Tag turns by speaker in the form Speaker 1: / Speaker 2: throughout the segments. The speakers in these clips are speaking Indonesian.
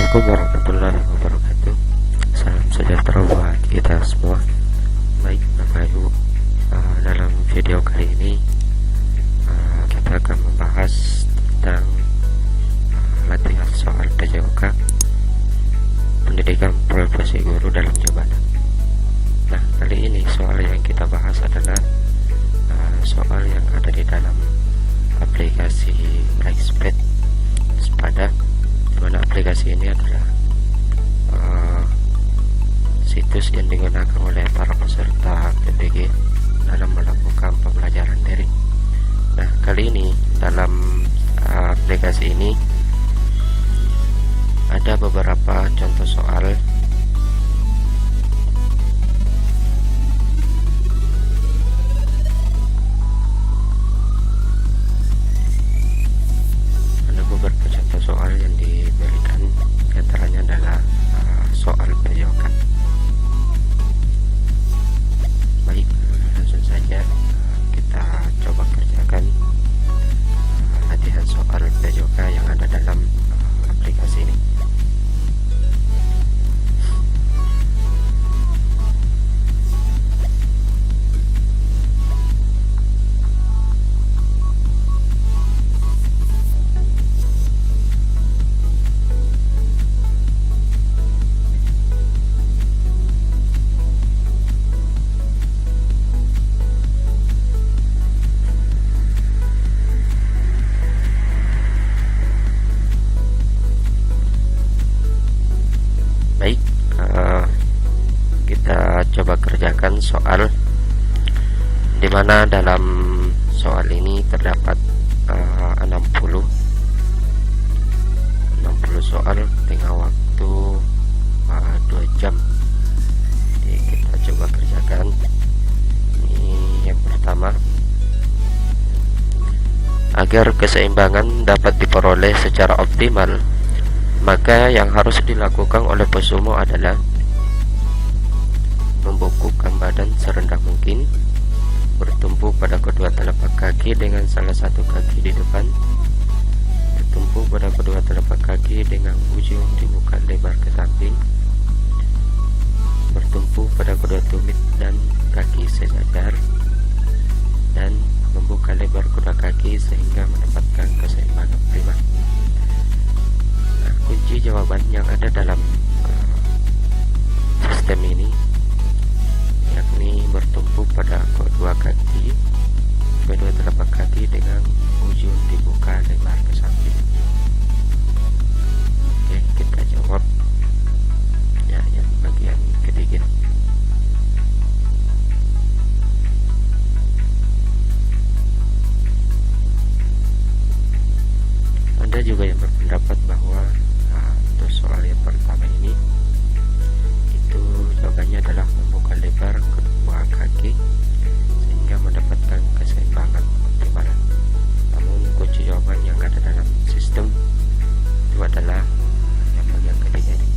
Speaker 1: Assalamualaikum warahmatullahi wabarakatuh. Salam sejahtera buat kita semua. Baik Bapak Ibu, dalam video kali ini kita akan membahas tentang latihan soal PJOK pendidikan profesi guru dalam jabatan. Nah, kali ini soal yang kita bahas adalah soal yang ada di dalam aplikasi Brightspace Spada, di mana aplikasi ini adalah situs yang digunakan oleh para peserta PPG dalam melakukan pembelajaran daring. Nah, kali ini dalam aplikasi ini ada beberapa contoh soal soal yang diberikan, diantaranya adalah soal PJOK. Baik, langsung saja kita coba kerjakan latihan soal PJOK yang ada dalam aplikasi ini. Baik, kita coba kerjakan soal, dimana dalam soal ini terdapat 60 soal dengan waktu 2 jam. Jadi kita coba kerjakan. Ini yang pertama, agar keseimbangan dapat diperoleh secara optimal, maka yang harus dilakukan oleh pesumo adalah membungkukkan badan serendah mungkin, bertumpu pada kedua telapak kaki dengan salah satu kaki di depan, bertumpu pada kedua telapak kaki dengan ujung dibuka lebar ke samping, bertumpu pada kedua tumit dan kaki sejajar, dan membuka lebar kedua kaki sehingga mendapatkan keseimbangan prima. Kunci jawaban yang ada dalam sistem ini yakni bertumpu pada kedua kaki, kedua telapak kaki dengan ujung dibuka lebar ke samping. Oke, kita jawab ya, yang bagian ketiga. Ada juga yang berpendapat bahwa untuk soal yang pertama ini itu jawabannya adalah membuka lebar kedua kaki sehingga mendapatkan keseimbangan optimal. Namun kunci jawaban yang ada dalam sistem itu adalah yang bagian ketiga ini.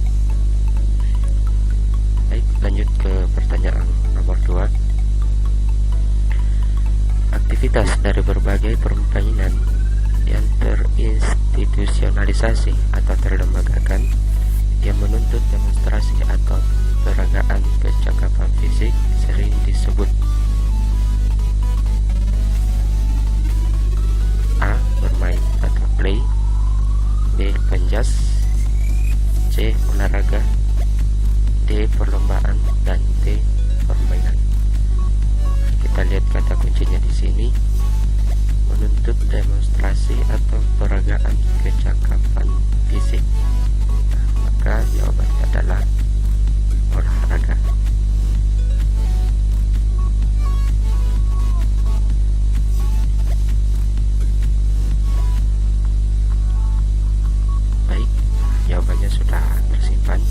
Speaker 1: Baik, lanjut ke pertanyaan nomor 2. Aktivitas dari berbagai permainan yang terinstitusionalisasi atau terlembagakan yang menuntut demonstrasi atau peragaan kecakapan fisik sering disebut A. Bermain atau play, B. Penjas, C. Olahraga, D. Perlombaan, dan D. Permainan. Kita lihat kata kuncinya di sini, menuntut demonstrasi atau peragaan kecakapan fisik. Maka jawabannya adalah olahraga. Baik, jawabannya sudah tersimpan.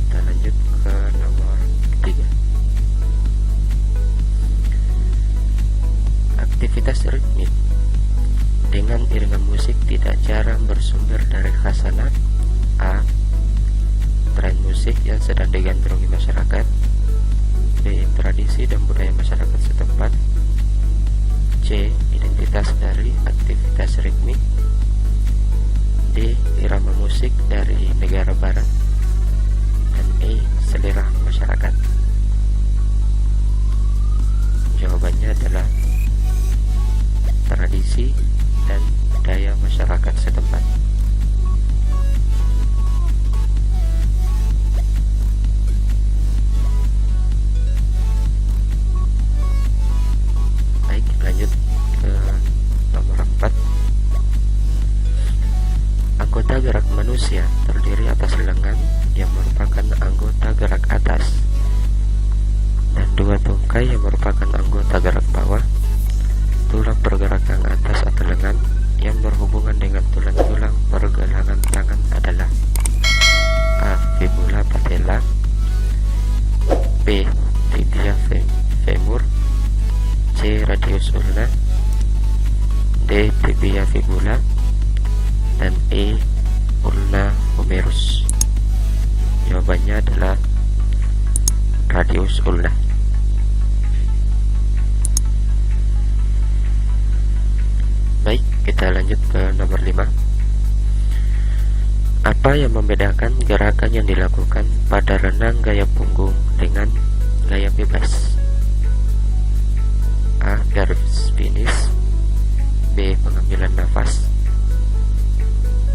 Speaker 1: Kita lanjut ke nomor 3. Aktivitas ritmik dengan iringan musik tidak jarang bersumber dari khasanah A. Tren musik yang sedang digandrungi masyarakat, B. Tradisi dan budaya masyarakat setempat, C. Identitas dari aktivitas ritmik, D. Irama musik dari negara barat anggota gerak bawah, tulang pergerak yang atas atau lengan yang berhubungan dengan tulang-tulang pergelangan tangan adalah A. Fibula patella, B. Tibia femur, C. Radius ulna, D. Tibia fibula, dan E. Ulna humerus. Jawabannya adalah radius ulna. Baik, kita lanjut ke nomor 5. Apa yang membedakan gerakan yang dilakukan pada renang gaya punggung dengan gaya bebas? A. Garis finish, B. Pengambilan nafas,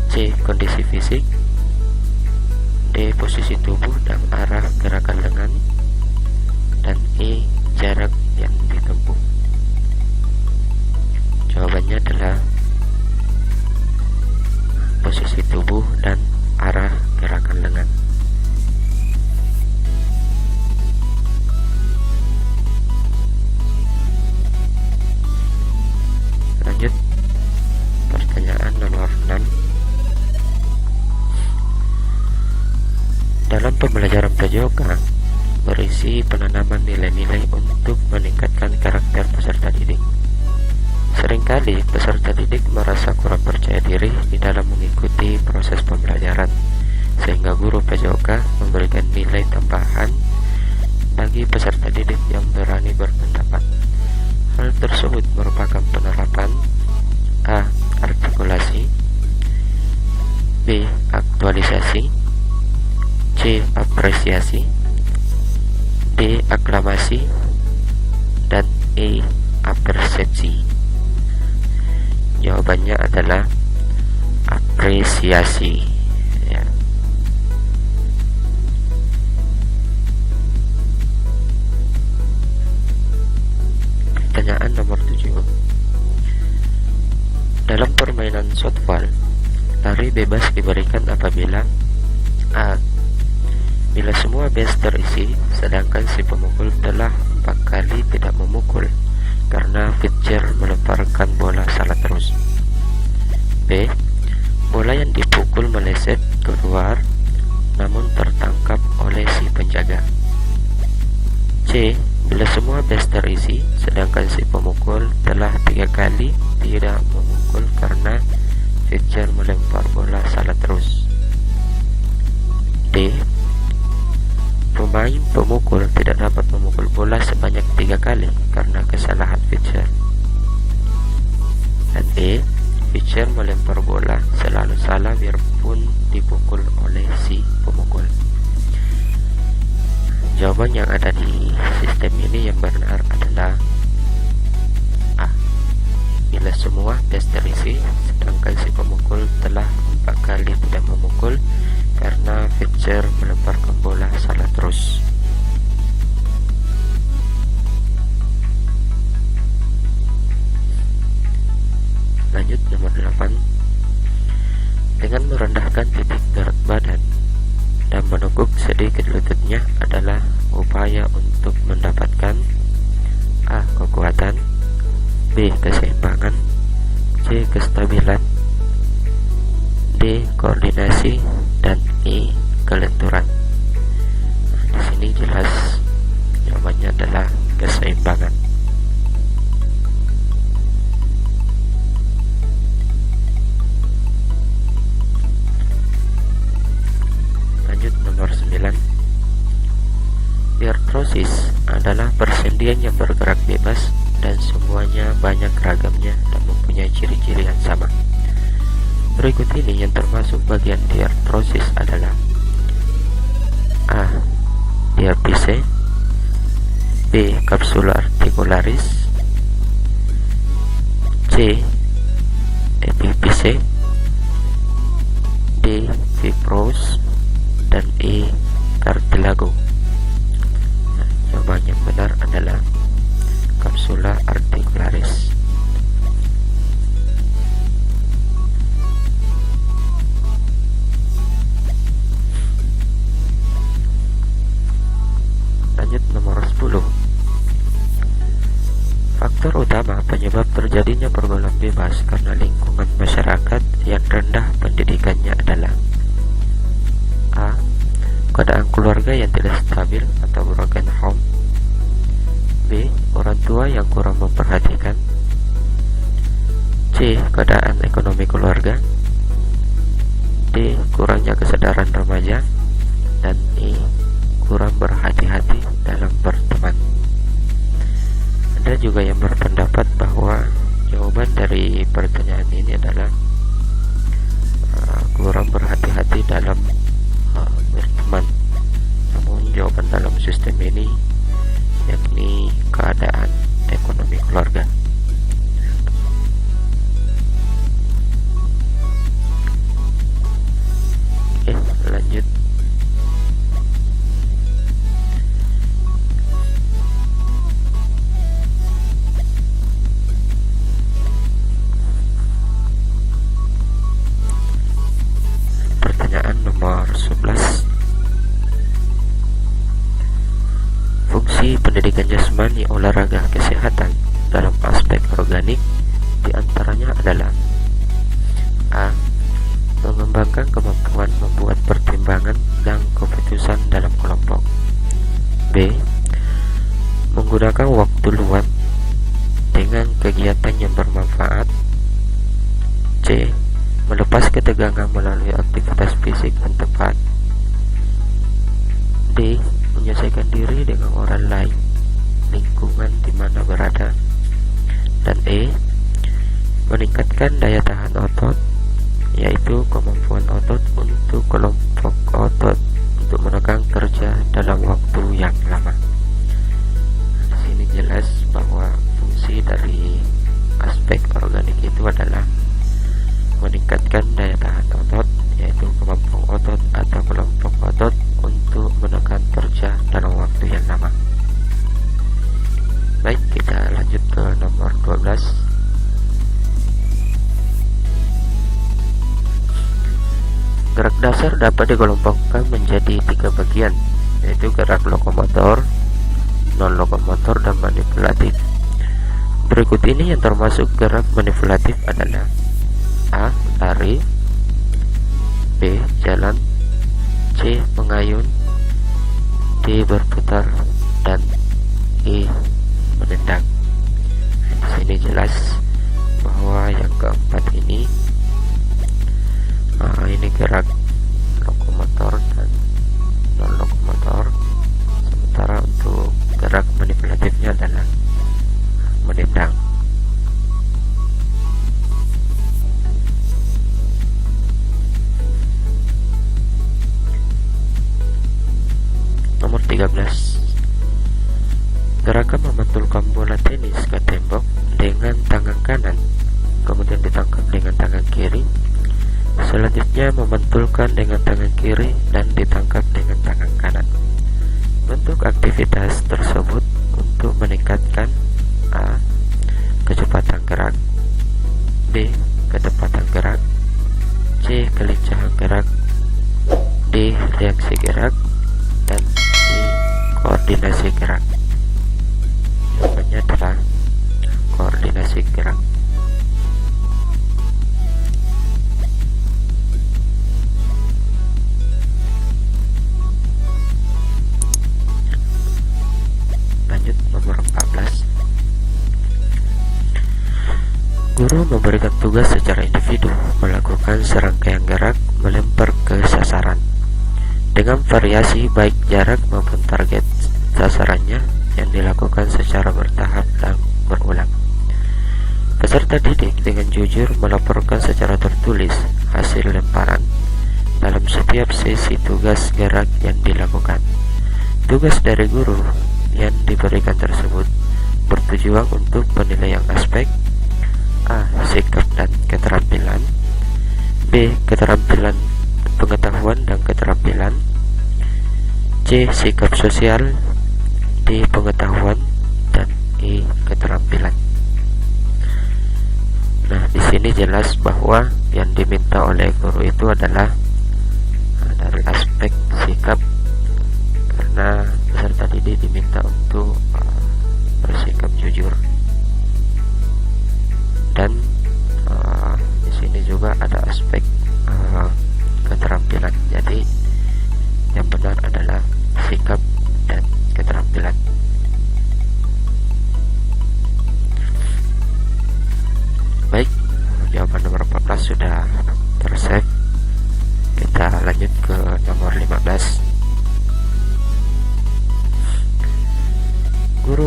Speaker 1: C. Kondisi fisik, D. Posisi tubuh dan arah gerakan lengan, dan E. Jarak yang ditempuh. Jawabannya adalah posisi tubuh dan arah gerakan lengan. Lanjut, pertanyaan nomor 6. Dalam pembelajaran prayoga berisi penanaman nilai-nilai untuk meningkatkan karakter peserta didik. Seringkali peserta didik merasa kurang percaya diri di dalam mengikuti proses pembelajaran, sehingga guru prayoga memberikan nilai tambahan bagi peserta didik yang berani berpendapat. Hal tersebut merupakan penerapan A. Artikulasi, B. Aktualisasi, C. Apresiasi, D. Aklamasi, dan E. Apersepsi. Jawabannya adalah apresiasi, ya. Pertanyaan nomor 7. Dalam permainan softball, lari bebas diberikan apabila A. Bila semua base terisi, sedangkan si pemukul telah 4 kali tidak memukul karena pitcher melemparkan bola salah terus. B. Bola yang dipukul meleset keluar namun tertangkap oleh si penjaga. C. Bila semua base terisi, sedangkan si pemukul telah 3 kali tidak memukul karena pitcher melempar bola salah terus. D. Pemain pemukul tidak dapat memukul bola sebanyak 3 kali karena kesalahan pitcher. Dan E. Pitcher melempar bola selalu salah biarpun dipukul oleh si pemukul. Jawaban yang ada di sistem ini yang benar adalah A. Bila semua base terisi, sedangkan si pemukul telah 4 kali tidak memukul karena pitcher melemparkan bola salah terus. Lanjut nomor 8. Dengan merendahkan titik berat badan dan meneguk sedikit lututnya adalah upaya untuk mendapatkan A. Kekuatan, B. Keseimbangan, C. Kestabilan, D. Koordinasi, dan E. Kelenturan. Di sini jelas jawabannya adalah keseimbangan. Lanjut nomor 9. Diartrosis adalah persendian yang bergerak bebas dan semuanya banyak ragamnya dan mempunyai ciri-ciri yang sama. Berikut ini yang termasuk bagian diartrosis adalah A. Diapise, B. Capsula articularis, C. Epipise, D. Fibros, dan E. Cartilago. Nah, jawaban yang benar adalah Capsula articularis. Lanjut nomor 10. Faktor utama penyebab terjadinya pergaulan bebas karena lingkungan masyarakat yang rendah pendidikannya adalah A. Keadaan keluarga yang tidak stabil atau broken home. B. Orang tua yang kurang memperhatikan. C. Keadaan ekonomi keluarga. D. Kurangnya kesadaran remaja. Dan E. Kurang berhati-hati dalam berteman. Ada juga yang berpendapat bahwa jawaban dari pertanyaan ini adalah kurang berhati-hati dalam berteman. Namun jawaban dalam sistem ini yakni keadaan ekonomi keluarga. Oke, lanjut. Pertanyaan nomor 11. Fungsi pendidikan jasmani, olahraga, kesehatan dalam aspek organik diantaranya adalah A. Mengembangkan kemampuan membuat pertimbangan dan keputusan dalam kelompok. B. Menggunakan waktu luang dengan kegiatan yang bermanfaat. C. Melepas ketegangan melalui aktivitas fisik yang tepat. D. Menyesuaikan diri dengan orang lain, lingkungan di mana berada. Dan E. Meningkatkan daya tahan otot, yaitu kemampuan otot untuk kelompok otot untuk menekan kerja dalam waktu yang lama. Di sini jelas bahwa fungsi dari aspek organik itu adalah meningkatkan daya tahan otot, yaitu kemampuan otot atau kelompok otot untuk menekan kerja dalam waktu yang lama. Baik, kita lanjut ke nomor 12. Gerak dasar dapat dikelompokkan menjadi 3 bagian, yaitu gerak lokomotor, non-lokomotor, dan manipulatif. Berikut ini yang termasuk gerak manipulatif adalah A. Lari. B. Jalan. C. Mengayun. D. Berputar. Dan E. Menendang. Di sini jelas bahwa yang keempat ini gerak lokomotor dan non lokomotor, sementara untuk gerak manipulatifnya adalah menendang. Nomor 13. Gerakan memantulkan bola tenis ke tembok dengan tangan kanan, kemudian ditangkap dengan tangan kiri. Selanjutnya memantulkan dengan tangan kiri dan ditangkap dengan tangan kanan. Bentuk aktivitas tersebut untuk meningkatkan A. Kecepatan gerak. B. Ketepatan gerak. C. Kelincahan gerak. D. Reaksi gerak. Dan E. Koordinasi gerak. Jawabannya adalah koordinasi gerak. Lanjut nomor 14. Guru memberikan tugas secara individu melakukan serangkaian gerak melempar ke sasaran dengan variasi baik jarak maupun target sasarannya yang dilakukan secara bertahap dan berulang. Peserta didik dengan jujur melaporkan secara tertulis hasil lemparan dalam setiap sesi tugas gerak yang dilakukan. Tugas dari guru yang diberikan tersebut bertujuan untuk penilaian aspek A. Sikap dan keterampilan. B. Keterampilan pengetahuan dan keterampilan. C. Sikap sosial. D. Pengetahuan. Dan E. Keterampilan. Nah, di sini jelas bahwa yang diminta oleh guru itu adalah dari aspek sikap, karena peserta didik diminta untuk bersikap jujur.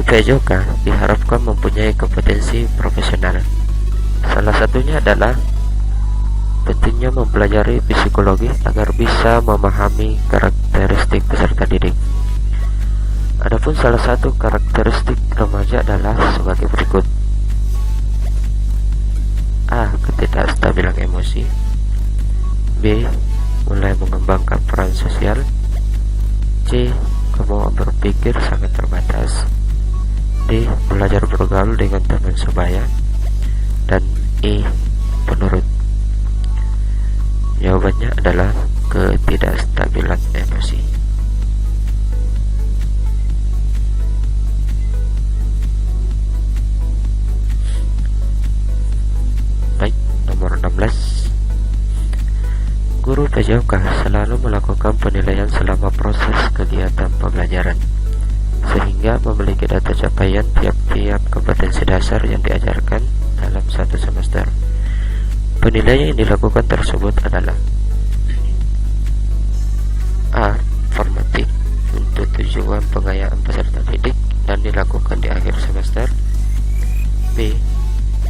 Speaker 1: PJOK diharapkan mempunyai kompetensi profesional. Salah satunya adalah pentingnya mempelajari psikologi agar bisa memahami karakteristik peserta didik. Adapun salah satu karakteristik remaja adalah sebagai berikut. A. Ketidakstabilan emosi. B. Mulai mengembangkan peran sosial. C. Kemampuan berpikir sangat terbatas. D. Belajar bergaul dengan teman sebaya. Dan E. Penurut. Jawabannya adalah ketidakstabilan emosi. Baik, nomor 16. Guru PJOK selalu melakukan penilaian selama proses kegiatan pembelajaran, sehingga memiliki data capaian tiap-tiap kompetensi dasar yang diajarkan dalam satu semester. Penilaian yang dilakukan tersebut adalah A. Formatif untuk tujuan pengayaan peserta didik dan dilakukan di akhir semester. B.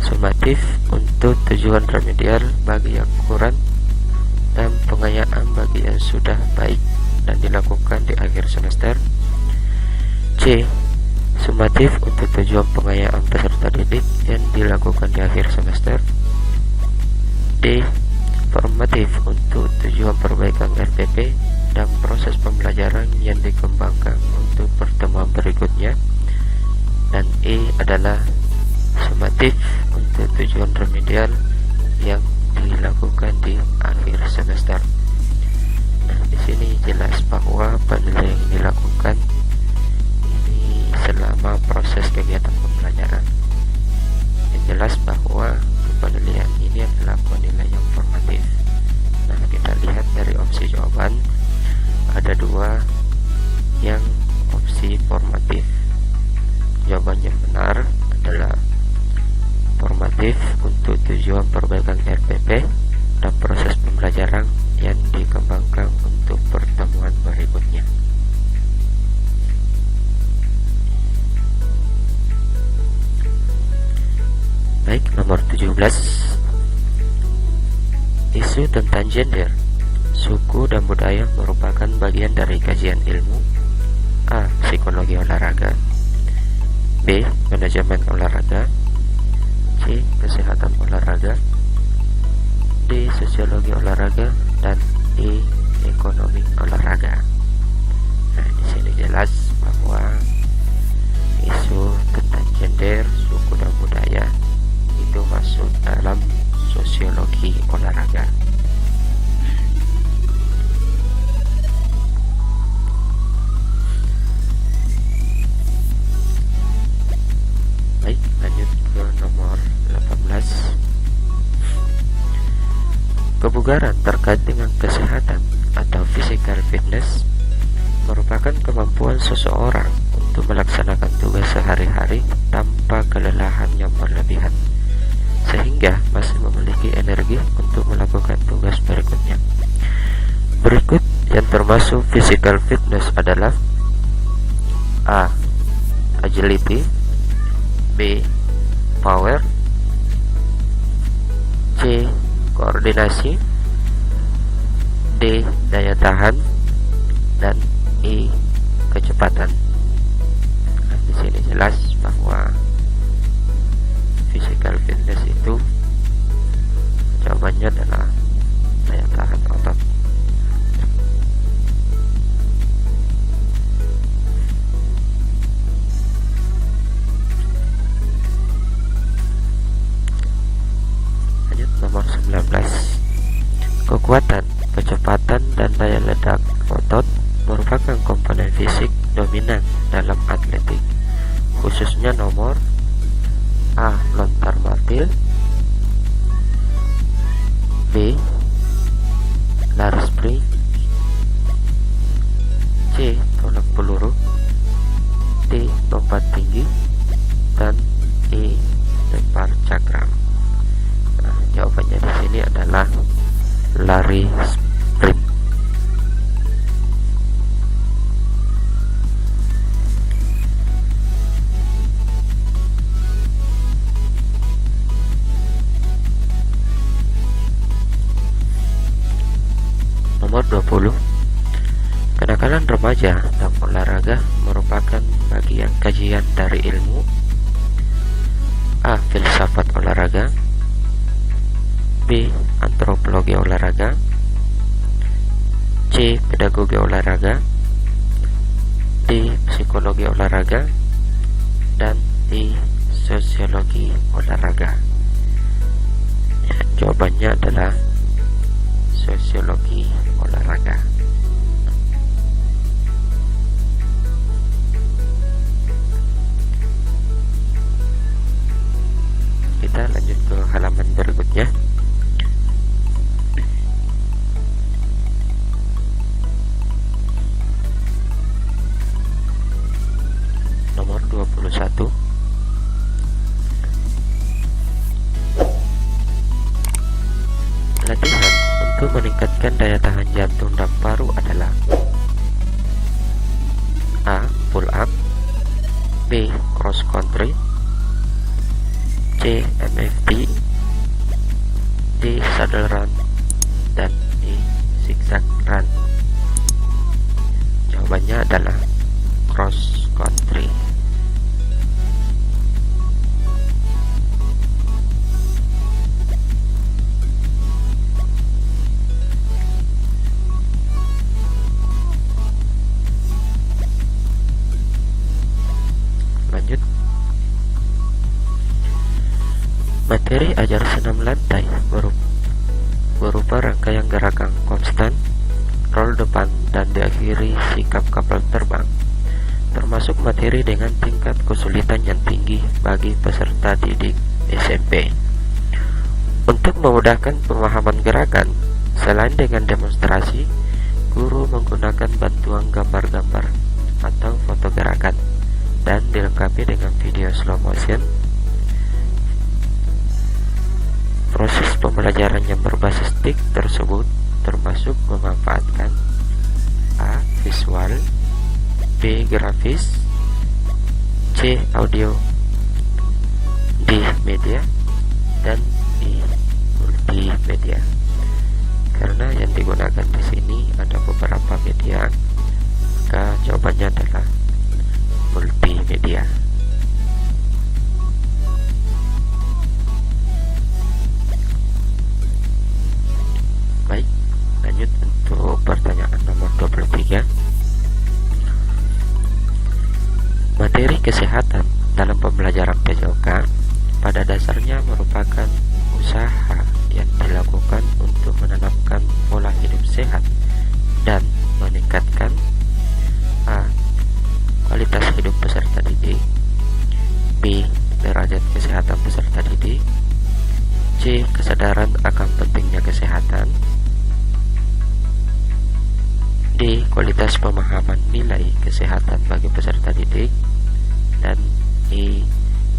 Speaker 1: Sumatif untuk tujuan remedial bagi yang kurang dan pengayaan bagi yang sudah baik dan dilakukan di akhir semester. C. Sumatif untuk tujuan pengayaan peserta didik yang dilakukan di akhir semester. D. Formatif untuk tujuan perbaikan RPP dan proses pembelajaran yang dikembangkan untuk pertemuan berikutnya. Dan E adalah sumatif untuk tujuan remedial yang dilakukan di akhir semester. Nah, di sini jelas bahwa penilaian yang dilakukan ini selama proses kegiatan pembelajaran. Yang jelas bahwa penilaian ini adalah penilaian formatif. Nah, kita lihat dari opsi jawaban ada dua yang opsi formatif. Jawaban yang benar adalah formatif untuk tujuan perbaikan RPP dan proses pembelajaran yang dikembangkan untuk pertemuan berikutnya. Baik, nomor 17. Isu tentang gender, suku dan budaya merupakan bagian dari kajian ilmu. A. Psikologi olahraga. B. Manajemen olahraga. C. Kesehatan olahraga. D. Sosiologi olahraga. Dan E. Ekonomi olahraga. Nah, di sini jelas bahwa isu tentang gender, suku dan budaya itu masuk dalam sosiologi olahraga. Baik, lanjut ke nomor 18. Kebugaran terkait dengan kesehatan atau physical fitness merupakan kemampuan seseorang untuk melaksanakan tugas sehari-hari tanpa kelelahan yang berlebihan, sehingga masih memiliki energi untuk melakukan tugas berikutnya. Berikut yang termasuk physical fitness adalah A. Agility. B. Power. C. Koordinasi. D. Daya tahan. Dan E. Kecepatan. Nah, di sini jelas bahwa physical fitness itu jawabannya adalah daya tahan otot. Lanjut nomor 19. Kekuatan, kecepatan dan daya ledak otot merupakan komponen fisik dominan dalam atletik, khususnya nomor A. Lontar martil. B. Lari sprint. C. Tolak peluru. D. Lompat tinggi. Dan E. Lempar cakram. Nah, jawabannya di sini adalah lari sprint. antropologi olahraga, C. pedagogi olahraga, D. psikologi olahraga, dan E. sosiologi olahraga. Ya, jawabannya adalah sosiologi olahraga. Kita lanjut ke halaman berikutnya. Nomor 21. Latihan untuk meningkatkan daya tahan jantung dan paru adalah A. pull up, B. cross country, C. MFT, D. saddle run, dan E. zigzag run. Jawabannya adalah cross country. Lanjut. Materi ajar senam lantai berupa rangkaian gerakan konstan, roll depan, dan diakhiri sikap kapal terbang, termasuk materi dengan tingkat kesulitan yang tinggi bagi peserta didik SMP. Untuk memudahkan pemahaman gerakan, selain dengan demonstrasi, guru menggunakan bantuan gambar-gambar atau foto gerakan dan dilengkapi dengan video slow motion. Proses pembelajaran yang berbasis TIK tersebut termasuk memanfaatkan A. visual, B. grafis, C. audio, D. media, dan E. multimedia. Karena yang digunakan di sini ada beberapa media, maka jawabannya adalah multimedia. Baik, lanjut untuk pertanyaan nomor 23. Materi kesehatan dalam pembelajaran PJOK pada dasarnya merupakan usaha yang dilakukan untuk menanamkan pola hidup sehat dan meningkatkan A. kualitas hidup peserta didik, B. derajat kesehatan peserta didik, C. kesadaran akan pentingnya kesehatan, D. kualitas pemahaman nilai kesehatan bagi peserta didik, dan E.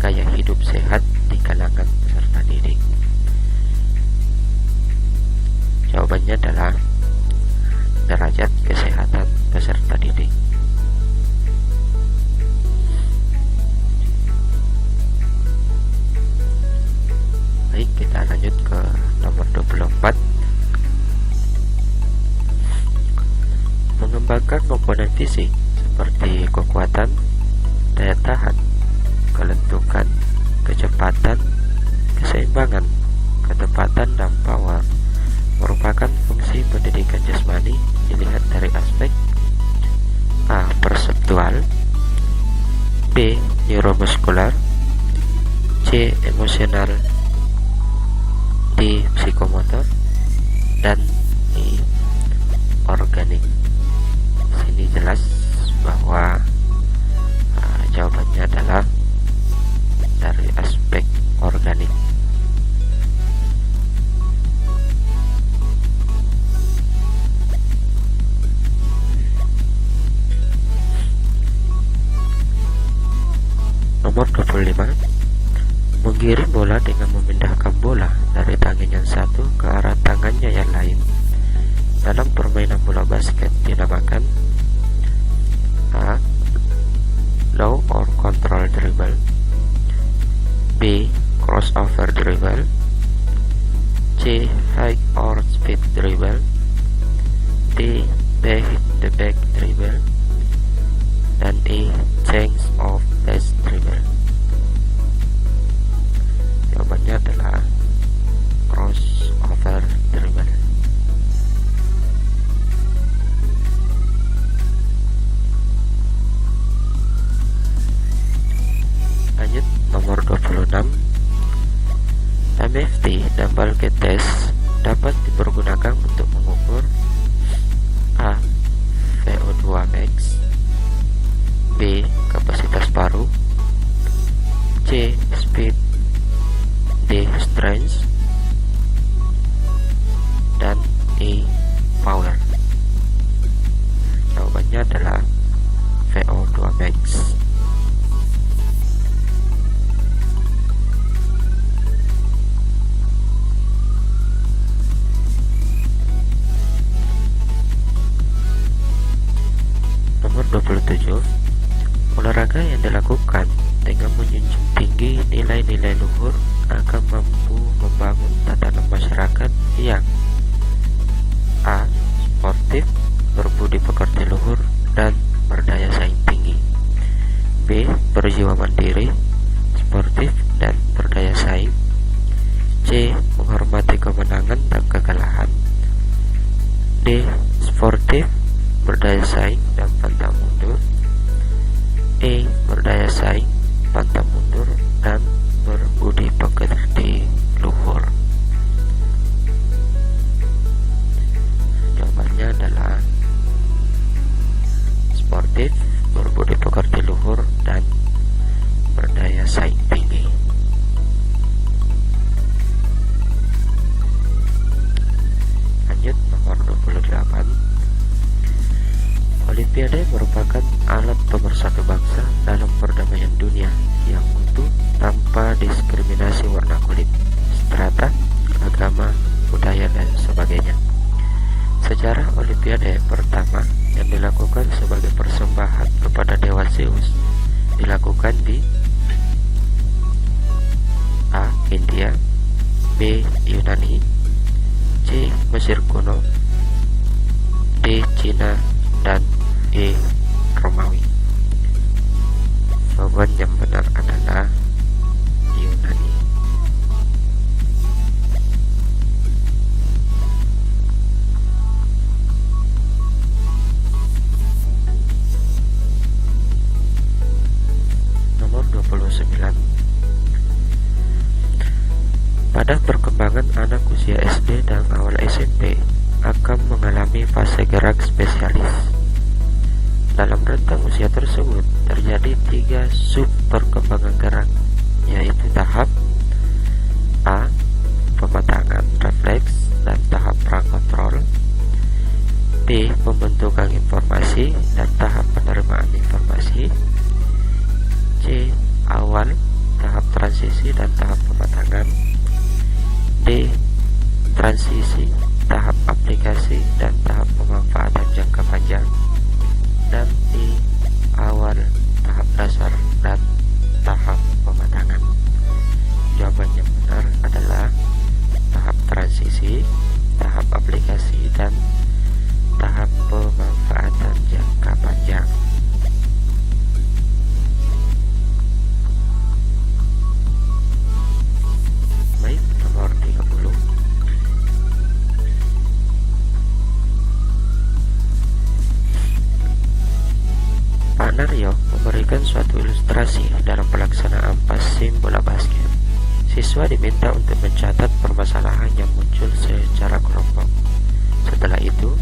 Speaker 1: gaya hidup sehat di kalangan peserta didik. Jawabannya adalah derajat kesehatan peserta didik. Baik, kita lanjut ke nomor 24. Mengembangkan komponen fisik seperti kekuatan, daya tahan, kelentukan, kecepatan, keseimbangan, ketepatan, dan power merupakan fungsi pendidikan jasmani dilihat dari aspek A. perseptual, B. neuromuskular, C. emosional, D. psikomotor, dan E. organik. Sini jelas bahwa jawabannya adalah dari aspek organik. Nomor 25. Menggiring bola dengan memindahkan bola dari tangan yang satu ke arah tangannya yang lain dalam permainan bola basket dinamakan A. low or control dribble, B. crossover dribble, C. high or speed dribble, D. behind the back dribble, dan E. change of pace dribble. Jawabannya adalah crossover dribble. 26, MFT dan bulkhead test dapat dipergunakan untuk mengukur A. VO2 max, B. Kapasitas paru, C. Speed, D. Strength, dan E. Power. Jawabannya adalah VO2 max. Nomor 27, olahraga yang dilakukan dengan menjunjung tinggi nilai-nilai luhur akan mampu membangun tatanan masyarakat yang A. Sportif, berbudi pekerti luhur, dan berdaya saing tinggi, B. Berjiwa mandiri, sportif, dan berdaya saing, C. Menghormati kemenangan dan kekalahan, D. Sportif, berdaya saing dan pantang mundur, E. Berdaya saing, pantang mundur, dan berbudi pekerti luhur. Jawabannya adalah sportif, berbudi pekerti luhur, dan berdaya saing tinggi. Lanjut, nomor 28. Olimpiade merupakan alat pemersatu bangsa dalam perdamaian dunia yang utuh tanpa diskriminasi warna kulit, strata, agama, budaya, dan sebagainya. Sejarah Olimpiade pertama yang dilakukan sebagai persembahan kepada Dewa Zeus dilakukan di A. India, B. Yunani, C. Mesir kuno, D. Cina, dan E. Romawi. Jawaban yang benar adalah Yunani. Nomor 29. Pada perkembangan anak usia SD dan awal SMP akan mengalami fase gerak spesialis. Dalam rentang usia tersebut terjadi 3 sub perkembangan gerak, yaitu tahap A. Pematangan refleks dan tahap prakontrol, B. Pembentukan informasi dan tahap penerimaan informasi, C. Awal tahap transisi dan tahap pematangan, D. Transisi tahap aplikasi dan tahap pemanfaatan jangka panjang, dan E. Awal tahap dasar dan tahap pematangan. Jawaban yang benar adalah tahap transisi, tahap aplikasi, dan tahap pemanfaatan jangka panjang. Baik, nomor 30. Pak Naryo memberikan suatu ilustrasi dalam pelaksanaan passing bola basket. Siswa diminta untuk mencatat permasalahan yang muncul secara kelompok. Setelah itu,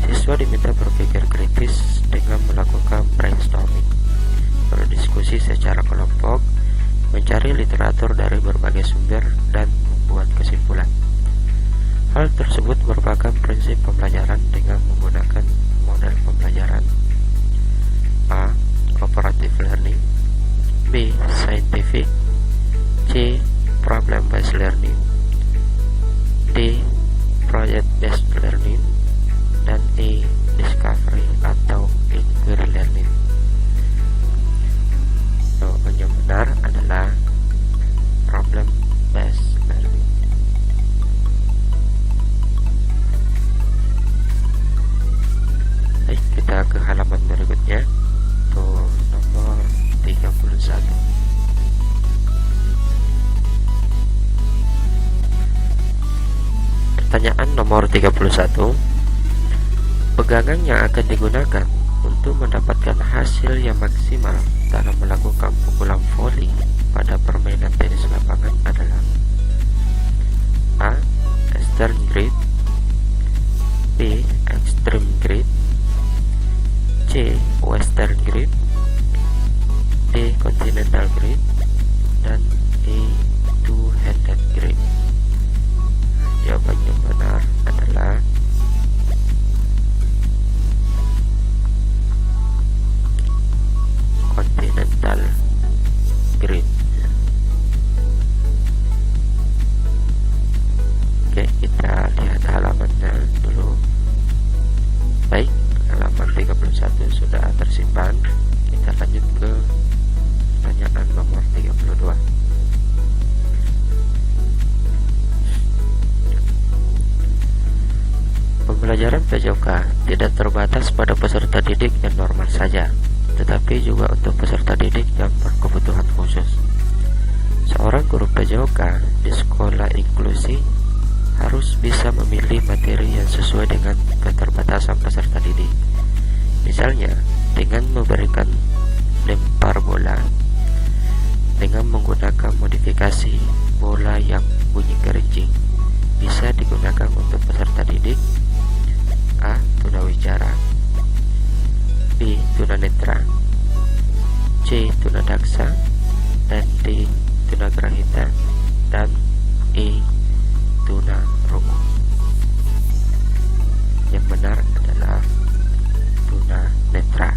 Speaker 1: siswa diminta berpikir kritis dengan melakukan brainstorming, berdiskusi secara kelompok, mencari literatur dari berbagai sumber, dan membuat kesimpulan. Hal tersebut merupakan prinsip pembelajaran dengan menggunakan model pembelajaran A. Cooperative learning, B. Scientific, C. Problem based learning, D. Project based learning, dan E. Discovery atau inquiry learning. Jawaban yang benar adalah problem based learning. Baik, kita ke halaman berikutnya. Nomor 31. Pertanyaan nomor 31. Pegangan yang akan digunakan untuk mendapatkan hasil yang maksimal dalam melakukan pukulan voli pada permainan tenis lapangan adalah A. Eastern Grip, B. Extreme Grip, C. Western Grip, D. Continental Grip, dan E. Two-handed Grip. Jawaban yang benar adalah Continental Grip. Oke, kita lihat halamannya dulu. Baik, halaman 31 sudah tersimpan. Kita lanjut ke pertanyaan nomor 32. Pembelajaran PJOK tidak terbatas pada peserta didik yang normal saja, tetapi juga untuk peserta didik yang berkebutuhan khusus. Seorang guru PJOK di sekolah inklusi harus bisa memilih materi yang sesuai dengan keterbatasan peserta didik. Misalnya, dengan memberikan lempar bola dengan menggunakan modifikasi bola yang bunyi gerincing, bisa digunakan untuk peserta didik A. Tunawicara, B. Tunanetra, C. Tunadaksa, dan D. Tunagrahita, dan E. Tunarungu. Yang benar adalah tunanetra.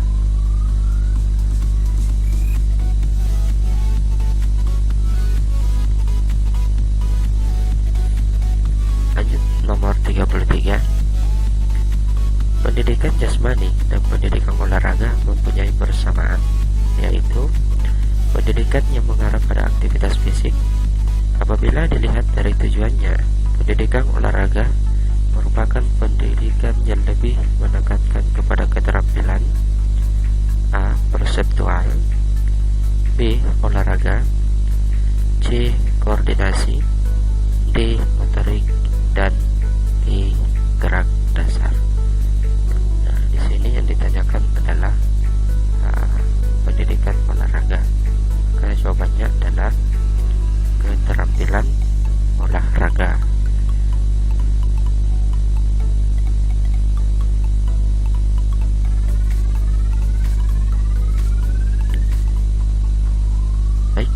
Speaker 1: Lanjut nomor 33. Pendidikan jasmani dan pendidikan olahraga mempunyai persamaan, yaitu pendidikan yang mengarah pada aktivitas fisik. Apabila dilihat dari tujuannya, pendidikan olahraga merupakan pendidikan yang lebih menekankan kepada keterampilan A. Perseptual, B. Olahraga, C. Koordinasi, D. Motorik, dan E. Gerak dasar. Ini yang ditanyakan adalah pendidikan olahraga. Maka jawabannya adalah keterampilan olahraga. Baik,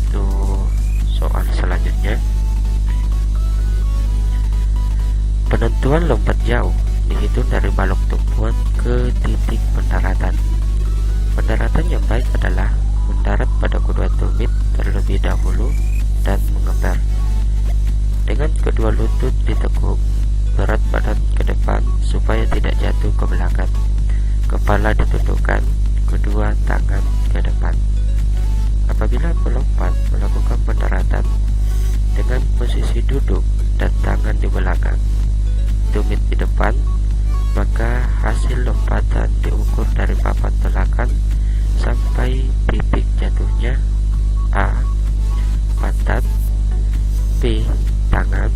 Speaker 1: itu soal selanjutnya. Penentuan lompat jauh dihitung dari balok tumpuan ke titik pendaratan. Pendaratan yang baik adalah mendarat pada kedua tumit terlebih dahulu dan mengeber. Dengan kedua lutut ditekuk, berat badan ke depan supaya tidak jatuh ke belakang. Kepala ditundukkan, kedua tangan ke depan. Apabila pelompat melakukan pendaratan dengan posisi duduk dan tangan di belakang, tumit di depan, maka hasil lompatan diukur dari papan belakang sampai titik jatuhnya A. Pantat, B. Tangan,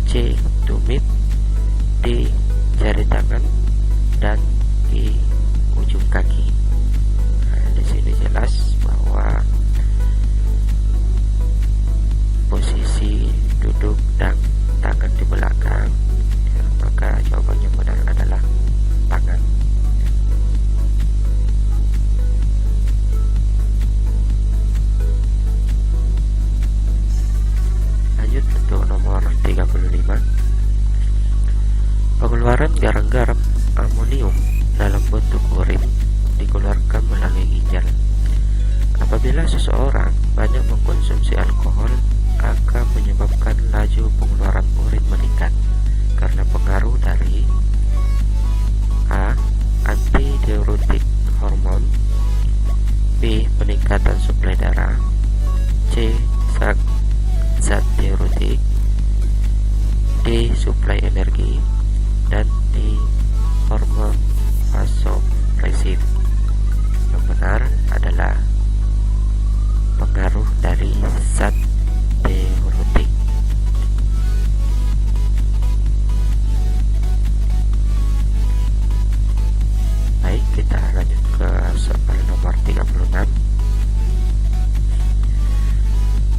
Speaker 1: C. Tumit, D. Jari tangan, dan E. Ujung kaki. Nah, di sini jelas bahwa posisi duduk dan tangan di belakang, maka jawabannya benar adalah tangan. Lanjut untuk nomor 35. Pengeluaran garam-garam amonium dalam bentuk urin dikeluarkan melalui ginjal. Apabila seseorang banyak mengkonsumsi alkohol, akan menyebabkan laju pengeluaran urin meningkat karena pengaruh dari A. Antidiuretik hormon, B. Peningkatan suplai darah, C. Zat diuretik, D. Suplai energi, dan D.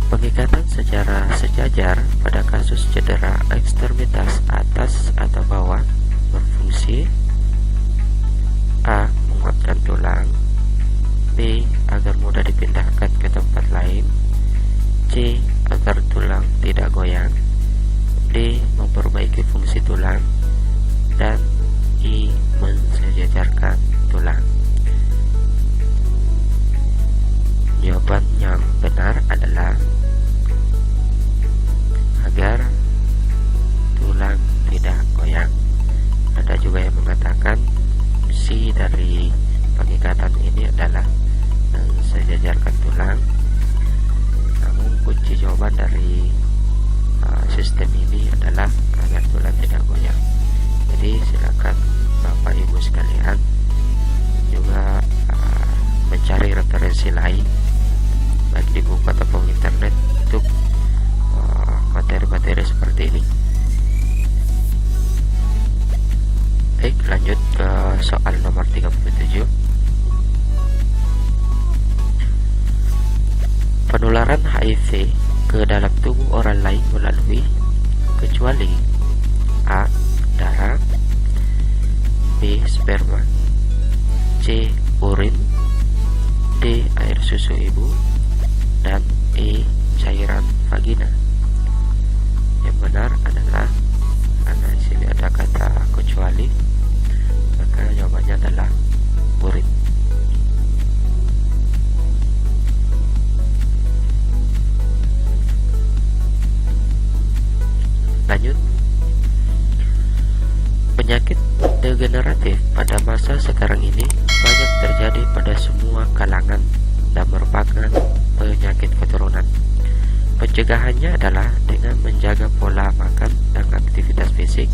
Speaker 1: Pengikatan secara sejajar pada kasus cedera ekstremitas atas atau bawah berfungsi: A. Menguatkan tulang, B. Agar mudah dipindahkan ke tempat lain, C. Agar tulang tidak goyang, D. Memperbaiki fungsi tulang, dan I. Mensejajarkan tulang. Jawaban yang benar adalah agar tulang tidak goyang. Ada juga yang mengatakan fungsi dari pengikatan ini adalah mensejajarkan tulang. Namun kunci jawaban dari sistem ini adalah agar tulang tidak goyang. Jadi silakan Bapak Ibu sekalian juga mencari referensi lain baik di buku ataupun internet untuk materi-materi seperti ini. Baik, lanjut ke soal nomor 37. Penularan HIV ke dalam tubuh orang lain melalui kecuali A. Darah, B. Sperma, C. Urin, D. Air susu ibu, dan E. Cairan vagina. Yang benar adalah, karena di sini ada kata kecuali, maka jawabannya adalah urin. Lanjut. Penyakit degeneratif pada masa sekarang ini banyak terjadi pada semua kalangan dan merupakan penyakit keturunan. Pencegahannya adalah dengan menjaga pola makan dan aktivitas fisik.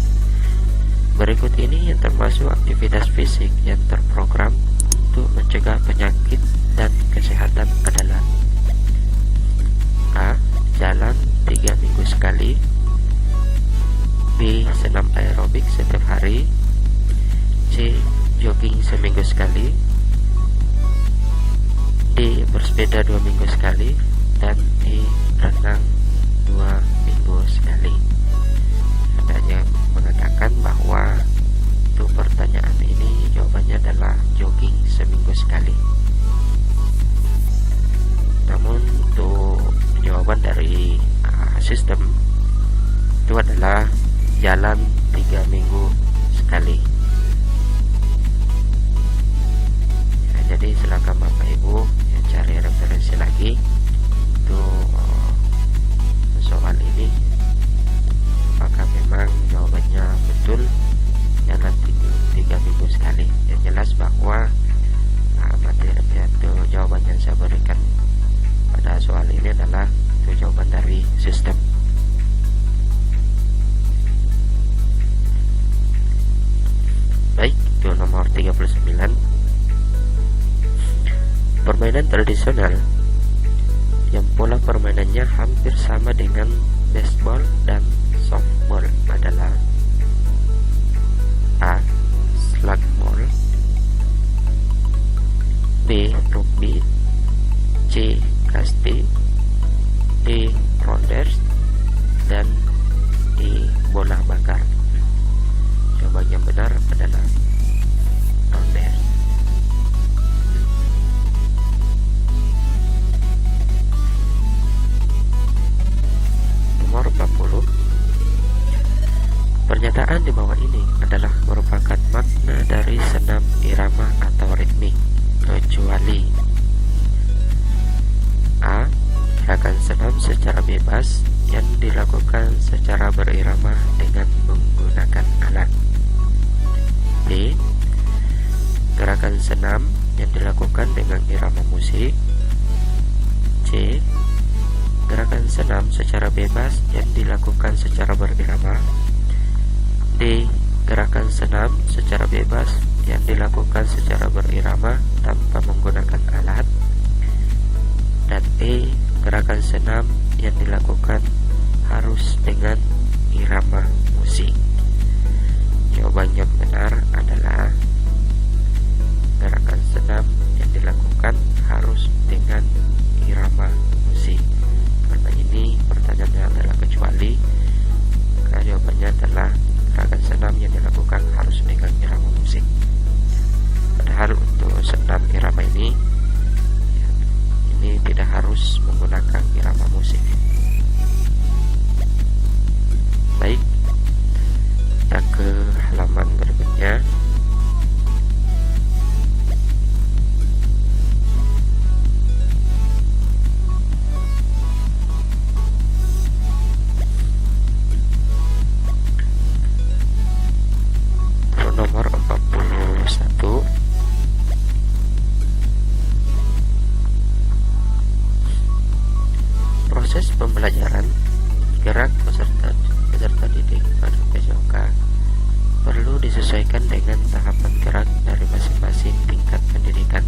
Speaker 1: Berikut ini yang termasuk aktivitas fisik yang terprogram untuk mencegah penyakit dan kesehatan adalah: A. Jalan 3 minggu sekali, B. Senam aerobik setiap hari, C. Jogging seminggu sekali, D. Bersepeda 2 minggu sekali, dan E. Renang 2 minggu sekali. Ada yang mengatakan bahwa untuk pertanyaan ini jawabannya adalah jogging seminggu sekali. Namun untuk jawaban dari sistem itu adalah jalan 3 minggu sekali. Jadi silakan Bapak Ibu cari referensi lagi untuk soal ini, apakah memang jawabannya betul jalan 3 minggu sekali. Yang jelas bahwa materi atau jawaban yang saya berikan pada soal ini adalah itu jawaban dari sistem. Baik, itu nomor 39. Permainan tradisional yang pola permainannya hampir sama dengan baseball dan softball adalah: A. Slagball, B. Rugby, C. Kasti, D. Rounders, dan E. Bola bakar. Jawaban yang benar adalah Rounders. Nomor 40. Pernyataan di bawah ini adalah merupakan makna dari senam irama atau ritmik, kecuali: A. Gerakan senam secara bebas yang dilakukan secara berirama dengan menggunakan alat, B. Gerakan senam yang dilakukan dengan irama musik, C. Gerakan senam secara bebas yang dilakukan secara berirama, D. Gerakan senam secara bebas yang dilakukan secara berirama tanpa menggunakan alat, dan E. Gerakan senam yang dilakukan harus dengan irama musik. Jawaban yang benar adalah gerakan senam yang dilakukan harus dengan irama musik. Karena proses pembelajaran, gerak peserta didik pada PJOK perlu disesuaikan dengan tahapan gerak dari masing-masing tingkat pendidikan.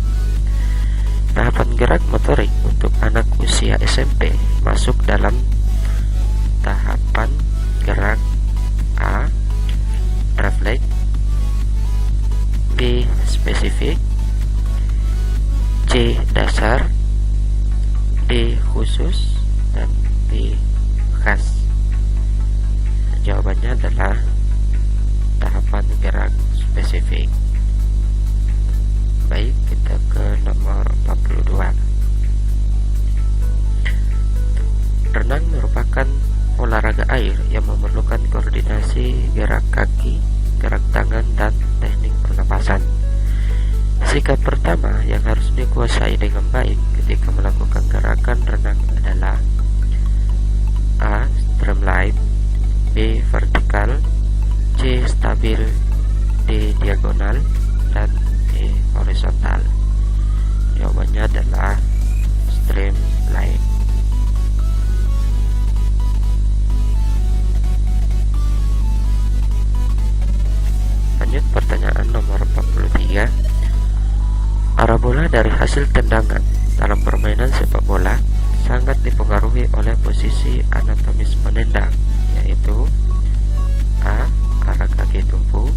Speaker 1: Tahapan gerak motorik untuk anak usia SMP masuk dalam tahapan gerak A. Refleks, B. Spesifik, C. Dasar, D. Khusus, dan D. Khas. Jawabannya adalah tahapan gerak spesifik. Baik, kita ke nomor 42. Renang merupakan olahraga air yang memerlukan koordinasi gerak kaki, gerak tangan, dan teknik pernapasan. Sikap pertama yang harus dikuasai dengan baik ketika melakukan gerakan renang adalah A. Streamline, B. Vertikal, C. Stabil, D. Diagonal, dan E. Horizontal. Jawabannya adalah streamline. Lanjut pertanyaan nomor 43. Arah bola dari hasil tendangan dalam permainan sepak bola sangat dipengaruhi oleh posisi anatomis penendang, yaitu A. Arah kaki tumpu,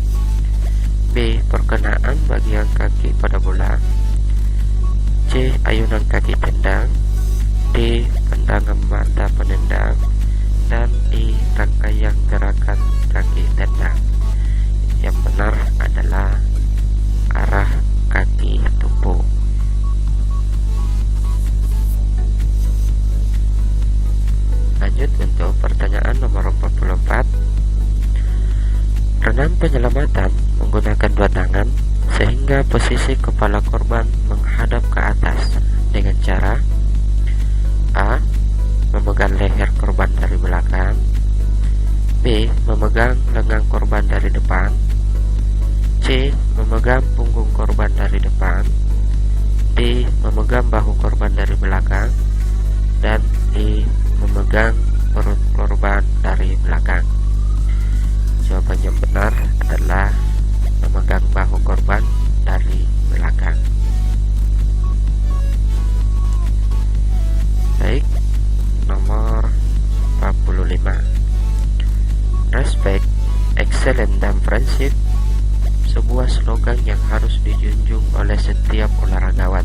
Speaker 1: B. Perkenaan bagian kaki pada bola, C. Ayunan kaki tendang, D. Pandangan mata penendang, dan E. Rangkaian gerakan kaki tendang. Yang benar adalah arah kaki tumpu. Lanjut untuk pertanyaan nomor 44. Renang penyelamatan menggunakan dua tangan sehingga posisi kepala korban menghadap ke atas dengan cara A. Memegang leher korban dari belakang, B. Memegang lengan korban dari depan, C. Memegang punggung korban dari depan, D. Memegang bahu korban dari belakang, dan E. Memegang perut korban dari belakang. Jawaban yang benar adalah memegang bahu korban dari belakang. Baik, nomor 45. Respect, excellence, dan friendship, sebuah slogan yang harus dijunjung oleh setiap olahragawan.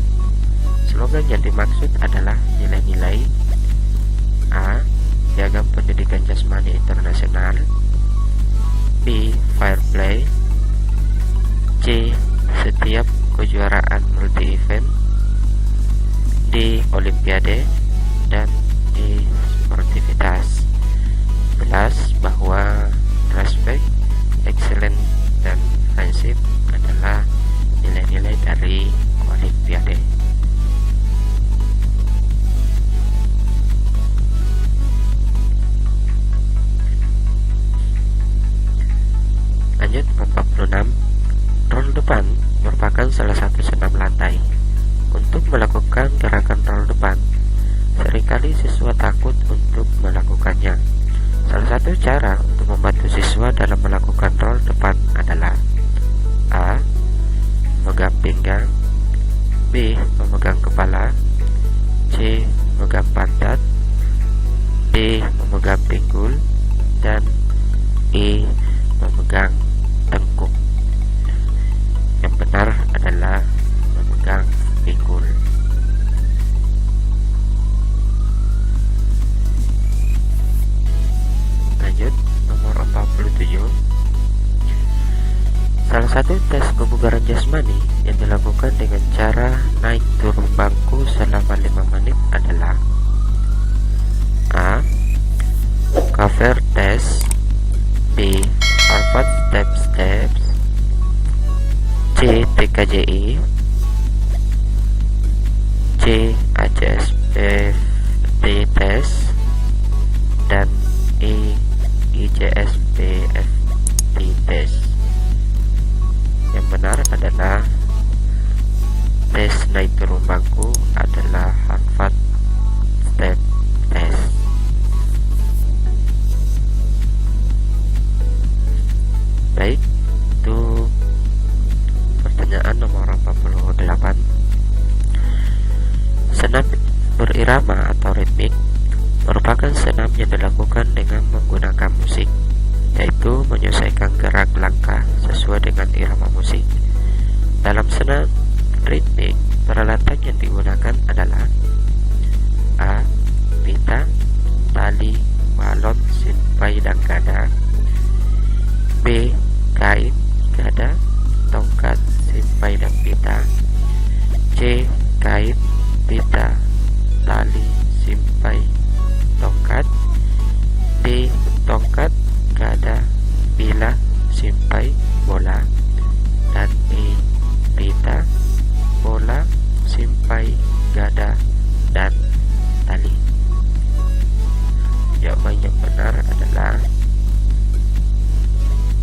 Speaker 1: Slogan yang dimaksud adalah nilai-nilai A. Piagam Pendidikan Jasmani Internasional, B. Fair play, C. Setiap kejuaraan multi-event, D. Olimpiade, dan E. Sportivitas. Jelas bahwa respect, excellence, dan friendship adalah nilai-nilai dari Olimpiade. Lanjut 46. Roll depan merupakan salah satu senam lantai. Untuk melakukan gerakan roll depan, seringkali siswa takut untuk melakukannya. Salah satu cara untuk membantu siswa dalam melakukan roll depan adalah A. Memegang pinggang, B. Memegang kepala, C. Memegang pantat, D. Memegang pinggul, dan E. Memegang tengkuk. Yang benar adalah memegang pinggul. Lanjut nomor 47. Salah satu tes kebugaran jasmani yang dilakukan dengan cara naik turun bangku selama 5 menit adalah A. Cover test, B. Harvard Steps, C. TKJI, C. ACSPT test, dan E. IJSPFT test. Yang benar adalah tes naik turun bangku adalah Harvard Step Test. Gerakan senam yang dilakukan dengan menggunakan musik, yaitu menyesuaikan gerak langkah sesuai dengan irama musik. Dalam senam ritmik, peralatan yang digunakan adalah A. Pita, tali, balon, simpai, dan gada. B. Kain, gada, tongkat, simpai, dan pita. C. Kain, pita, tali, simpai, tongkat. D. Tongkat, gada, bila, simpai, bola. Dan E. Pita, bola, simpai, gada, dan tali. Jawaban yang benar adalah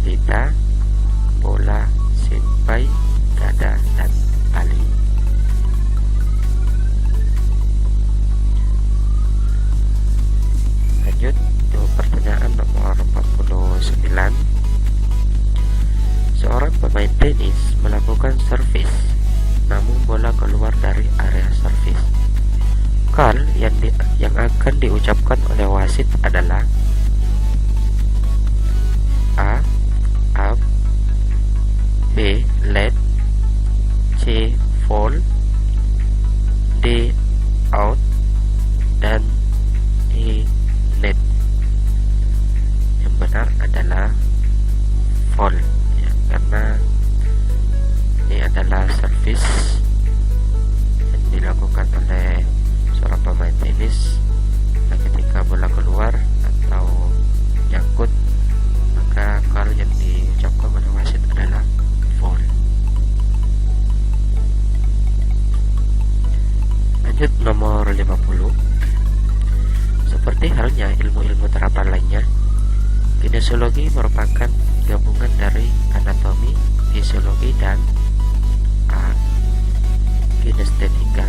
Speaker 1: pita, bola, simpai, gada, dan tali. Lanjut untuk pertanyaan nomor 49. Seorang pemain tenis melakukan servis, namun bola keluar dari area servis. Call yang akan diucapkan oleh wasit adalah A. Up, B. Let, C. Fall, D. Out, dan E. Net. Yang benar adalah fall, ya, karena ini adalah servis yang dilakukan oleh seorang pemain tenis. Dan ketika bola keluar atau nyangkut, maka call yang diucapkan oleh wasit adalah fall. Lanjut nomor 50. Seperti halnya ilmu-ilmu terapan lainnya, kinesiologi merupakan gabungan dari anatomi, fisiologi, dan A. kinestetika,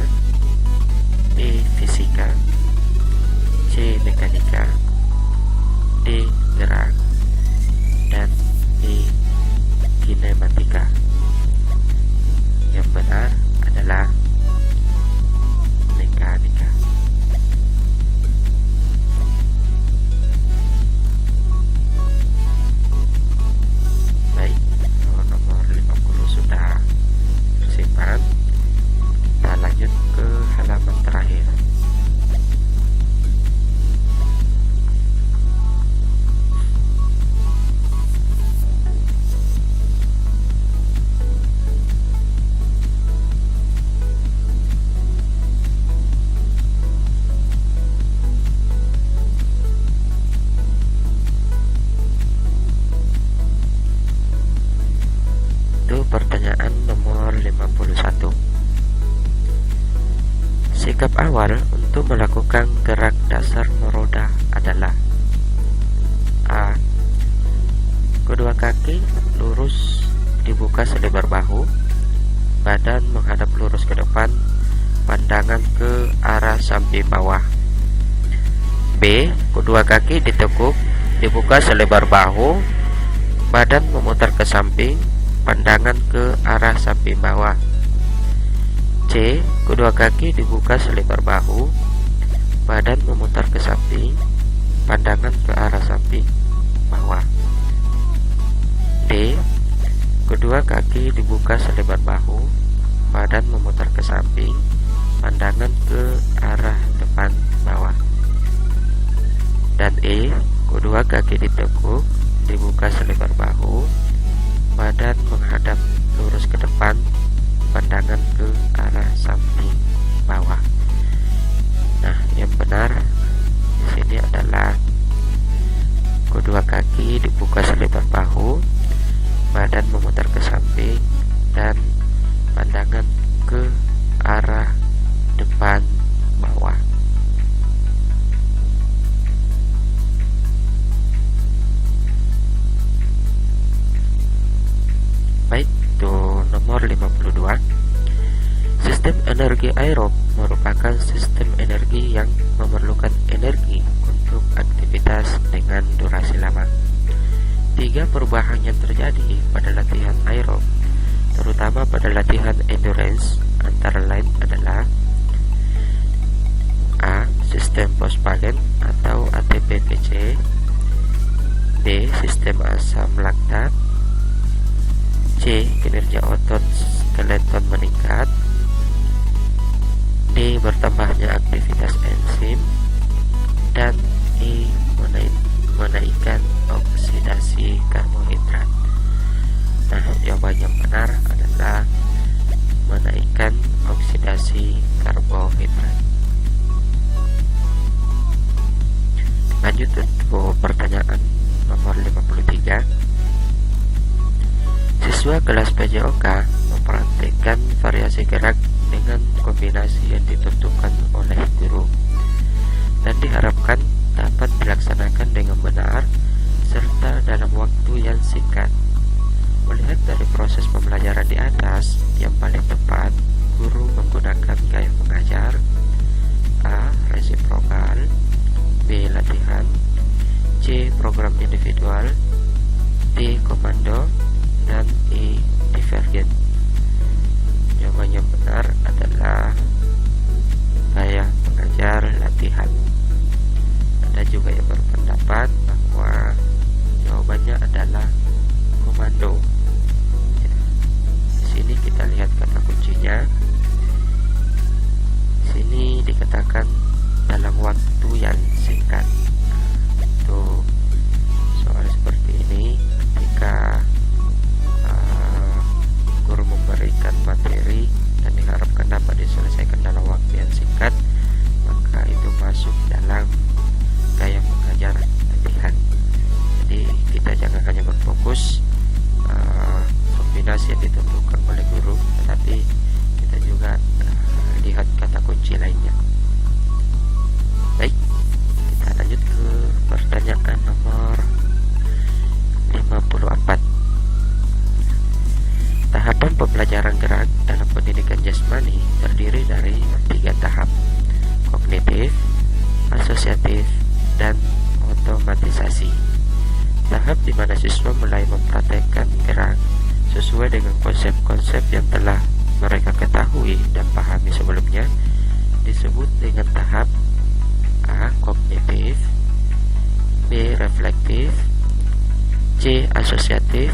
Speaker 1: B. fisika, C. mekanika, D. gerak, dan E. kinematika. Yang benar adalah mekanika. Baik, nomor 50 sudah tersimpan. Kita lanjut ke halaman terakhir. Pertanyaan nomor 51. Sikap awal untuk melakukan gerak dasar meroda adalah A. Kedua kaki lurus dibuka selebar bahu, badan menghadap lurus ke depan, pandangan ke arah samping bawah. B. Kedua kaki ditekuk, dibuka selebar bahu, badan memutar ke samping, pandangan ke arah samping bawah. C. Kedua kaki dibuka selebar bahu, badan memutar ke samping, pandangan ke arah samping bawah. D. Kedua kaki dibuka selebar bahu, badan memutar ke samping, pandangan ke arah depan bawah. Dan E. Kedua kaki ditekuk, dibuka selebar bahu, badan menghadap lurus ke depan, pandangan ke arah samping bawah. Nah, yang benar di sini adalah kedua kaki dibuka selebar bahu, badan memutar ke samping, dan pandangan ke arah depan bawah. Baik, itu nomor 52. Sistem energi aerob merupakan sistem energi yang memerlukan energi untuk aktivitas dengan durasi lama. 3 perubahan yang terjadi pada latihan aerob, terutama pada latihan endurance, antara lain adalah A. sistem pospalen atau ATP-PC. D. Sistem asam laktat. C. Kinerja otot skeleton meningkat. D. Bertambahnya aktivitas enzim. Dan E. Menaikkan oksidasi karbohidrat. Nah, jawaban yang benar adalah menaikkan oksidasi karbohidrat. Lanjut untuk pertanyaan nomor 53. Siswa kelas PJOK mempraktikkan variasi gerak dengan kombinasi yang ditentukan oleh guru dan diharapkan dapat dilaksanakan dengan benar serta dalam waktu yang singkat. Melihat dari proses pembelajaran di atas, yang paling tepat guru menggunakan gaya mengajar: A. Resiprokal, B. Latihan, C. Program individual, D. Komando, dan E. Divergen. Jawaban yang benar adalah gaya mengajar latihan. Ada juga yang berpendapat bahwa jawabannya adalah komando. Di sini kita lihat kata kuncinya. Di sini dikatakan dalam waktu yang singkat. Untuk soal seperti ini, ketika guru memberikan materi dan diharapkan dapat diselesaikan dalam waktu yang singkat, maka itu masuk dalam gaya mengajar latihan. Jadi kita jangan hanya berfokus kombinasi yang ditentukan oleh guru, tetapi kita juga lihat kata kunci lainnya. Baik, kita lanjut ke pertanyaan nomor 54. Tahapan pembelajaran gerak dalam pendidikan jasmani terdiri dari 3 tahap: kognitif, asosiatif, dan otomatisasi. Tahap di mana siswa mulai mempraktekkan gerak sesuai dengan konsep-konsep yang telah mereka ketahui dan pahami sebelumnya disebut dengan tahap A. Kognitif, B. Reflektif, C. Asosiatif,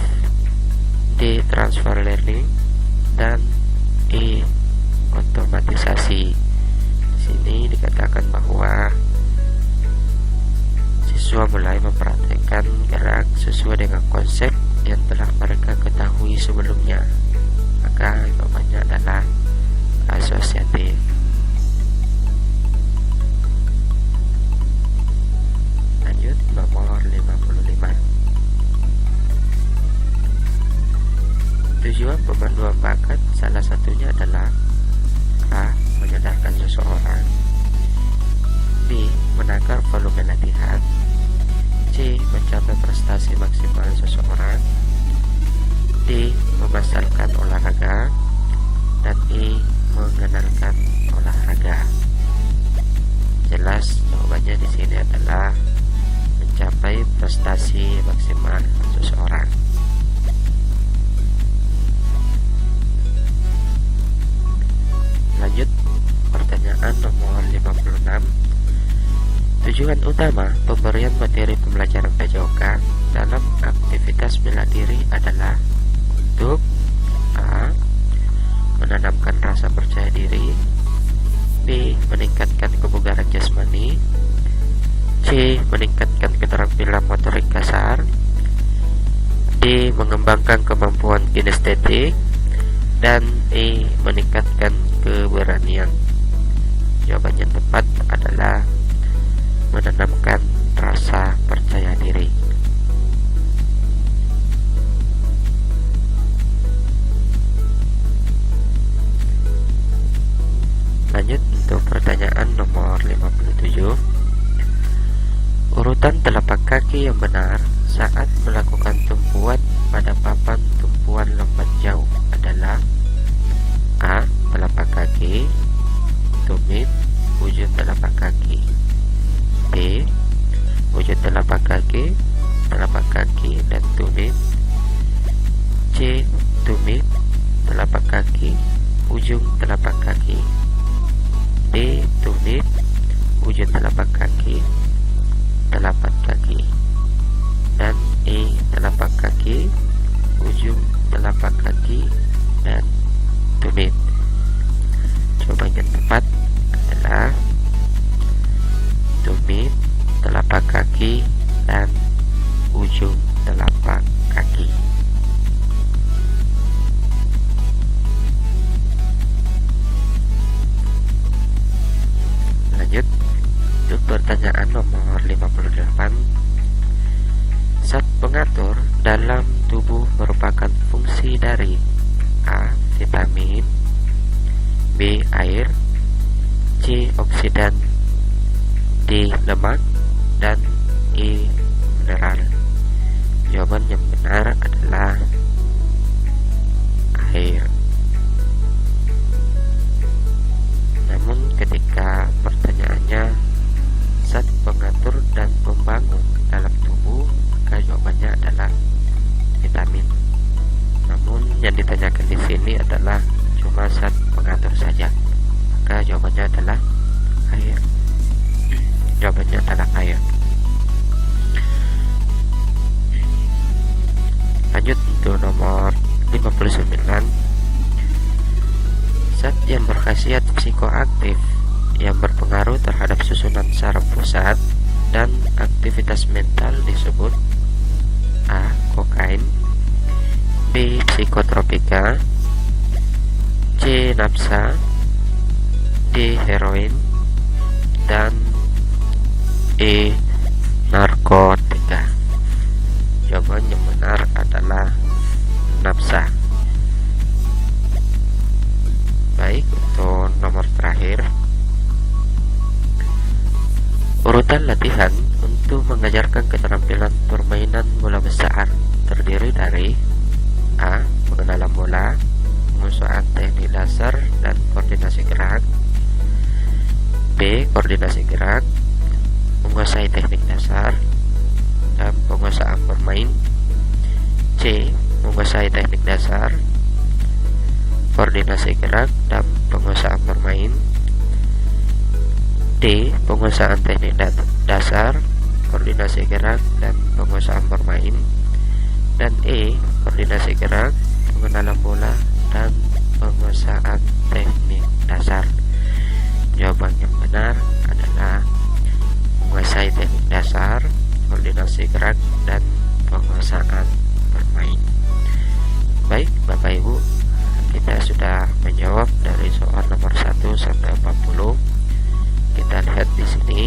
Speaker 1: D. Transfer learning, dan E. Otomatisasi. Di sini dikatakan bahwa siswa mulai mempraktekkan gerak sesuai dengan konsep yang telah mereka ketahui sebelumnya. Maka jawabannya adalah asosiatif. Lanjut nomor 55. Tujuan pemanduan bakat salah satunya adalah A. Menyadarkan seseorang, B. Menakar volume latihan, C. Mencapai prestasi maksimal seseorang, D. Memasarkan olahraga, dan E. Mengenalkan olahraga. Jelas jawabannya di sini adalah mencapai prestasi maksimal seseorang. Lanjut pertanyaan nomor 56. Tujuan utama pemberian materi pembelajaran PJOK dalam aktivitas bela diri adalah untuk A. Menanamkan rasa percaya diri, B. Meningkatkan kebugaran jasmani, C. Meningkatkan keterampilan motorik kasar, D. Mengembangkan kemampuan kinestetik, dan E. Meningkatkan keberanian. Jawaban yang tepat adalah menanamkan rasa percaya diri. Lanjut untuk pertanyaan nomor 57. Urutan telapak kaki yang benar saat melakukan tumpuan pada papan tumpuan lompat jauh adalah A. Telapak kaki, tumit, wujud telapak kaki, B. Wujud telapak kaki, dan tumit, C. Tumit, telapak kaki, ujung telapak kaki, D. Tumit, ujung telapak kaki, dan E telapak kaki, ujung telapak kaki, dan tumit. Jawaban yang tepat adalah tumit, telapak kaki, dan ujung telapak kaki. Lanjut untuk pertanyaan nomor 58. Zat pengatur dalam tubuh merupakan fungsi dari A. Vitamin, B. Air, C. Oksidan, D. Lemak, dan E. Mineral. Jawaban yang benar adalah air. Namun ketika pertanyaannya zat pengatur dan pembangun dalam tubuh, maka jawabannya adalah vitamin. Namun yang ditanyakan di sini adalah cuma zat pengatur saja, maka jawabannya adalah air. Jawabannya adalah air. Lanjut untuk nomor 59. Zat yang berkhasiat psikoaktif yang berpengaruh terhadap susunan saraf pusat dan aktivitas mental disebut A. Kokain, B. Psikotropika, C. Nafsa, D. Heroin, dan E. Narkotika. Jawaban yang benar adalah nafsa. Baik, untuk nomor terakhir, urutan latihan untuk mengajarkan keterampilan permainan bola besar terdiri dari A. Pengenalan bola, penguasaan teknik dasar dan koordinasi gerak, B. Koordinasi gerak, menguasai teknik dasar dan penguasaan bermain, C. Menguasai teknik dasar, koordinasi gerak, dan penguasaan bermain, D. Penguasaan teknik dasar, koordinasi gerak, dan penguasaan bermain, dan E. Koordinasi gerak, pengenalan bola, dan penguasaan teknik dasar. Jawaban yang benar adalah menguasai teknik dasar, koordinasi gerak, dan penguasaan bermain. Baik Bapak Ibu, kita sudah menjawab dari soal nomor 1 sampai 40. Kita lihat di sini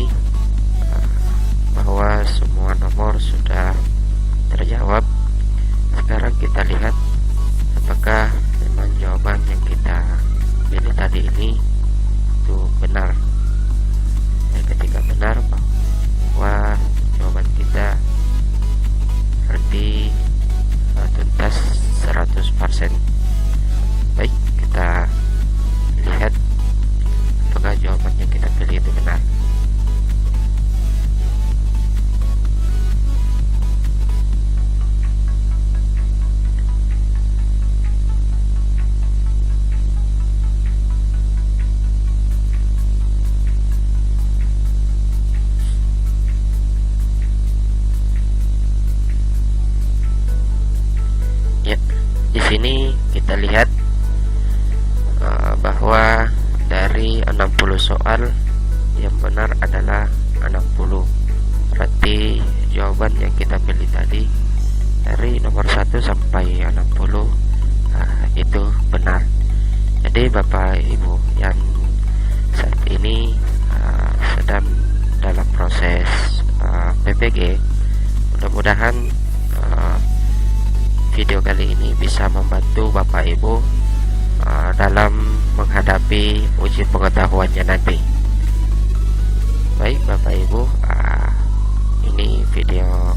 Speaker 1: bahwa semua nomor sudah terjawab. Sekarang kita lihat apakah memang jawaban yang kita pilih tadi ini itu benar. Dan ketika benar, bahwa jawaban kita berarti tuntas 100%. Baik, kita lihat apakah jawaban yang kita pilih itu benar. Ya, di sini kita lihat bahwa dari 60 soal yang benar adalah 60. Berarti jawaban yang kita pilih tadi dari nomor 1 sampai 60 itu benar. Jadi Bapak Ibu yang saat ini sedang dalam proses PPG, mudah-mudahan video kali ini bisa membantu Bapak Ibu dalam menghadapi uji pengetahuannya nanti. Baik Bapak Ibu, ini video